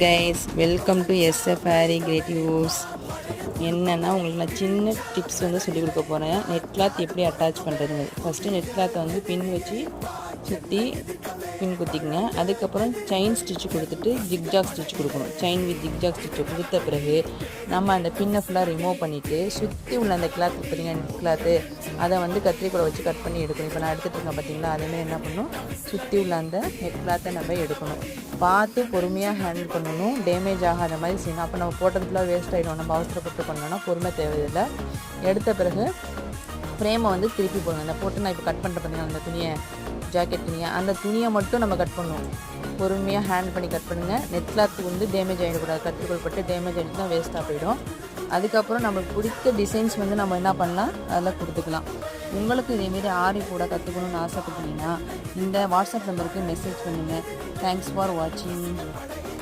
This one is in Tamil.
Guys, welcome to SFRI creatives. என்னென்னா உங்களுக்கு நான் சின்ன டிப்ஸ் வந்து சொல்லிக் கொடுக்க போகிறேன். நெட் கிளாத் எப்படி அட்டாச் பண்ணுறதுங்க. ஃபஸ்ட்டு நெட் கிளாத்தை வந்து பின் வச்சு சுற்றி பின் குத்திக்கங்க. அதுக்கப்புறம் செயின் ஸ்டிச் கொடுத்துட்டு ஜிக்ஜாக் ஸ்டிச் கொடுக்கணும். செயின் வித் ஜிக்ஜாக் ஸ்டிச்சை கொடுத்த பிறகு நம்ம அந்த பின்னை ஃபுல்லாக ரிமூவ் பண்ணிவிட்டு சுற்றி உள்ள அந்த கிளாத் பார்த்தீங்கன்னா நெட் கிளாத்து அதை வந்து கத்திரிக்கோலை வச்சு கட் பண்ணி எடுக்கணும். இப்போ நான் எடுத்துகிட்டு இருக்கேன் பார்த்தீங்களா, அதேமாதிரி என்ன பண்ணணும், சுற்றி உள்ள அந்த நெட் கிளாத்தை நம்ம எடுக்கணும். பார்த்து பொறுமையாக ஹேண்டில் பண்ணணும், டேமேஜ் ஆகாத மாதிரி செய்யணும். அப்போ நம்ம போட்டதுக்குலாம் வேஸ்ட் ஆகிடும். நம்ம அவசரப்பட்டு பண்ணோன்னா பொறுமை தேவையில்லை. எடுத்த பிறகு ஃப்ரேமை வந்து திருப்பி போடணும். அந்த போட்டு நான் இப்போ கட் பண்ணுற பார்த்தீங்கன்னா அந்த துணியை, ஜாக்கெட் துணியை, அந்த துணியை மட்டும் நம்ம கட் பண்ணணும். பொறுமையாக ஹேண்டில் பண்ணி கட் பண்ணுங்கள். நெட் கிளாத்துக்கு வந்து டேமேஜ் ஆகிடக்கூடாது. கத்திரிக்கோல் பட்டு டேமேஜ் ஆகிடுச்சுன்னா வேஸ்ட்டாக போயிடும். அதுக்கப்புறம் நம்மளுக்கு பிடித்த டிசைன்ஸ் வந்து நம்ம என்ன பண்ணலாம், அதில் கொடுத்துக்கலாம். உங்களுக்கு இதேமாரி ஆரி கூட கற்றுக்கணுன்னு ஆசைப்பட்டீங்கன்னா இந்த வாட்ஸ்அப் நம்பருக்கு மெசேஜ் பண்ணுங்கள். தேங்க்ஸ் ஃபார் வாட்சிங்.